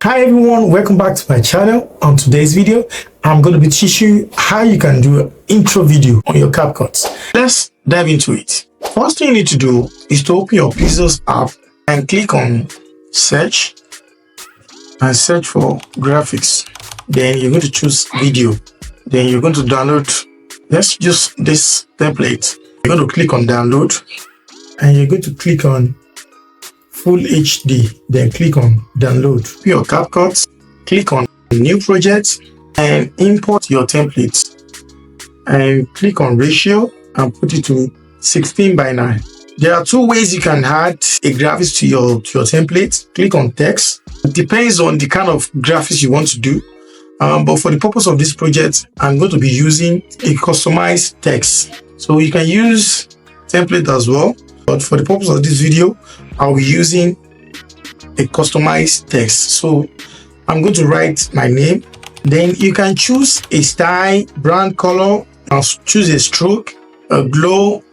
Hi everyone, welcome back to my channel. On today's video, I'm going to be teaching you how you can do an intro video on your CapCut. Let's dive into it. First thing you need to do is to open your Pixels app and click on search and search for graphics. Then you're going to choose video. Then you're going to download. Let's use this template. You're going to click on download and you're going to click on Full HD, then click on download your CapCut, click on new project and import your template and click on ratio and put it to 16:9. There are two ways you can add a graphics to your template. Click on text. It depends on the kind of graphics you want to do, but for the purpose of this project, I'm going to be using a customized text. So you can use template as well, but for the purpose of this video, I'll be using a customized text. So I'm going to write my name. Then you can choose a style, brand color, I'll choose a stroke, a glow,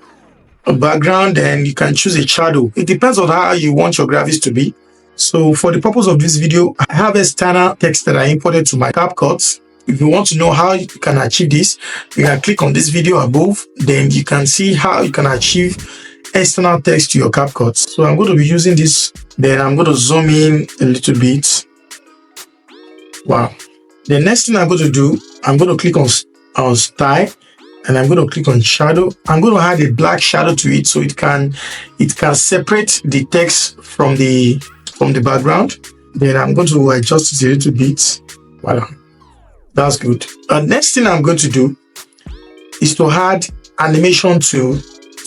a background, and you can choose a shadow. It depends on how you want your graphics to be. So for the purpose of this video, I have a standard text that I imported to my CapCut. If you want to know how you can achieve this, you can click on this video above. Then you can see how you can achieve external text to your CapCut. So I'm going to be using this. Then I'm going to zoom in a little bit. Wow. The next thing I'm going to do, I'm going to click on style and I'm going to click on shadow. I'm going to add a black shadow to it so it can separate the text from the background. Then I'm going to adjust it a little bit. Voila. That's good. Next thing I'm going to do is to add animation to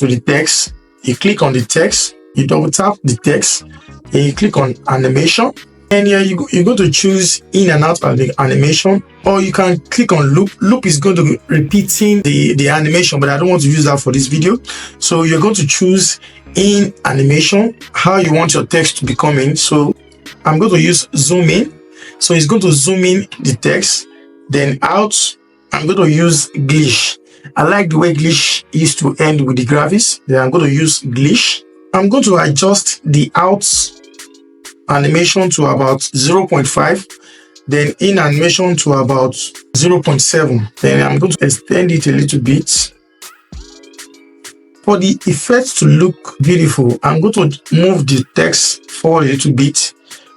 the text. You click on the text, you double tap the text, and you click on animation. And here you're going to choose in and out of the animation, or you can click on loop. Loop is going to be repeating the animation, but I don't want to use that for this video. So you're going to choose in animation, how you want your text to be coming. So I'm going to use zoom in. So it's going to zoom in the text. Then out, I'm going to use glitch. I like the way glitch is to end with the graphics. Then I'm going to use glitch. I'm going to adjust the out animation to about 0.5. Then in animation to about 0.7. Then I'm going to extend it a little bit. For the effect to look beautiful, I'm going to move the text forward a little bit.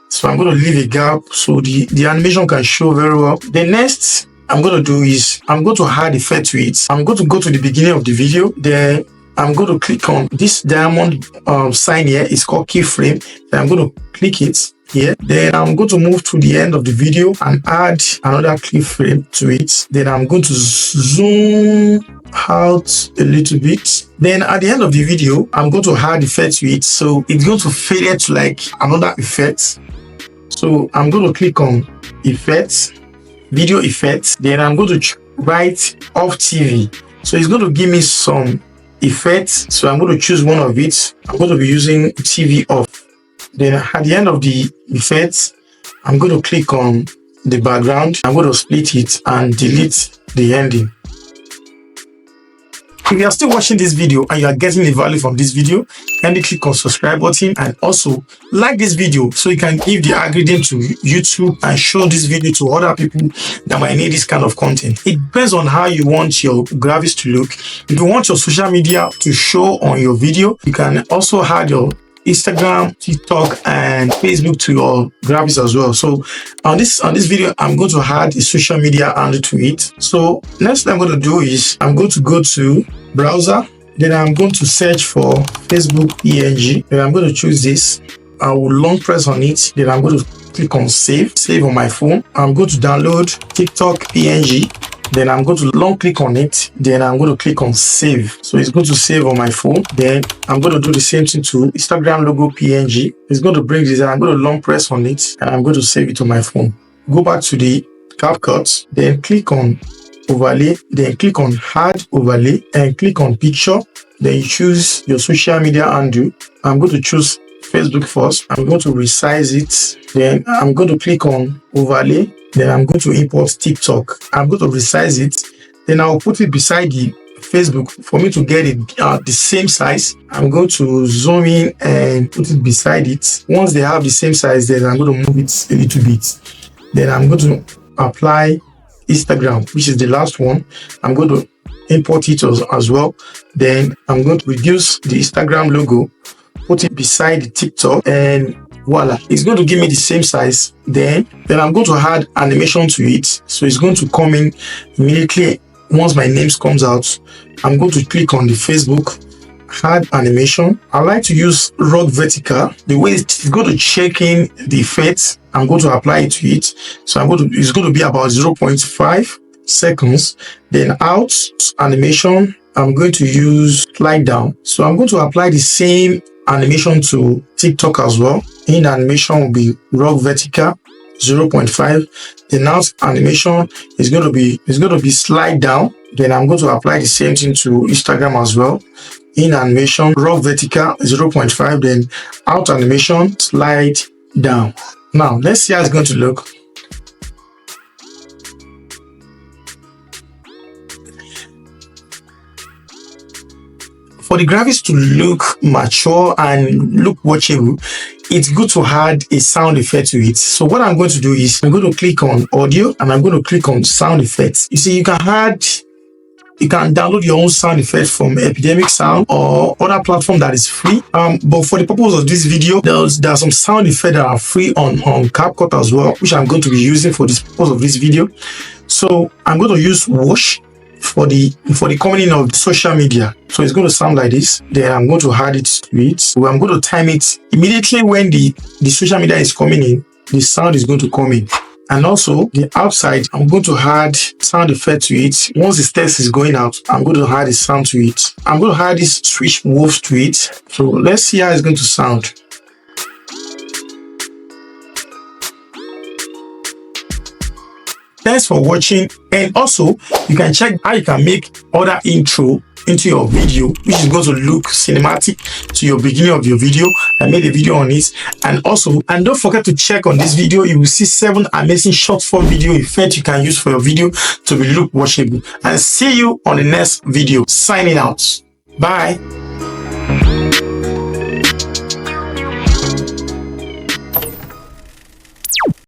So I'm going to leave a gap so the animation can show very well. The next I'm going to do is I'm going to add effect to it. I'm going to go to the beginning of the video. Then I'm going to click on this diamond sign here. It's called keyframe. Then I'm going to click it here. Then I'm going to move to the end of the video and add another keyframe to it. Then I'm going to zoom out a little bit. Then at the end of the video, I'm going to add effect to it. So it's going to fade to like another effect. So I'm going to click on effects, video effects. Then I'm going to write off TV. So it's going to give me some effects. So I'm going to choose one of it. I'm going to be using TV off. Then at the end of the effects, I'm going to click on the background. I'm going to split it and delete the ending. If you are still watching this video and you are getting the value from this video, kindly click on subscribe button and also like this video so you can give the algorithm to YouTube and show this video to other people that might need this kind of content. It depends on how you want your graphics to look. If you want your social media to show on your video, you can also add your Instagram, TikTok, and Facebook to your graphics as well. So on this video, I'm going to add a social media handle to it. So next thing I'm going to do is I'm going to go to browser. Then I'm going to search for Facebook PNG. Then I'm going to choose this. I will long press on it. Then I'm going to click on save on my phone. I'm going to download TikTok PNG. Then I'm going to long click on it. Then I'm going to click on save. So it's going to save on my phone. Then I'm going to do the same thing to Instagram logo PNG. It's going to bring this. I'm going to long press on it and I'm going to save it on my phone. Go back to the CapCut. Then click on overlay. Then click on add overlay and click on picture. Then you choose your social media handle. I'm going to choose Facebook first. I'm going to resize it. Then I'm going to click on overlay. Then I'm going to import TikTok. I'm going to resize it. Then I'll put it beside the Facebook, for me to get it the same size, I'm going to zoom in and put it beside it. Once they have the same size, then I'm going to move it a little bit. Then I'm going to apply Instagram, which is the last one. I'm going to import it as well. Then I'm going to reduce the Instagram logo, put it beside the TikTok, and voila, it's going to give me the same size. Then I'm going to add animation to it, so it's going to come in immediately. Once my name comes out, I'm going to click on the Facebook, add animation. I like to use rock vertical. The way it's going to check in the effects, I'm going to apply it to it. So it's going to be about 0.5 seconds. Then out animation, I'm going to use slide down. So I'm going to apply the same animation to TikTok as well. In animation will be rock vertical 0.5. The out animation is going to be slide down. Then I'm going to apply the same thing to Instagram as well. In animation, rock vertical 0.5, then out animation slide down. Now let's see how it's going to look. For the graphics to look mature and look watchable, it's good to add a sound effect to it. So what I'm going to do is I'm going to click on audio and I'm going to click on sound effects. You see, you can download your own sound effect from Epidemic Sound or other platform that is free. But for the purpose of this video, there are some sound effects that are free on CapCut as well, which I'm going to be using for the purpose of this video. So I'm going to use Wash for the coming in of social media. So it's going to sound like this. Then I'm going to add it to it. So I'm going to time it immediately when the social media is coming in, the sound is going to come in. And also the outside, I'm going to add sound effect to it. Once the text is going out, I'm going to add a sound to it. I'm going to add this switch wolf to it. So let's see how it's going to sound. Thanks for watching, and also you can check how you can make other intro into your video, which is going to look cinematic to your beginning of your video. I made a video on it, and don't forget to check on this video. You will see 7 amazing short form video effects you can use for your video to be look watchable. And see you on the next video. Signing out. Bye.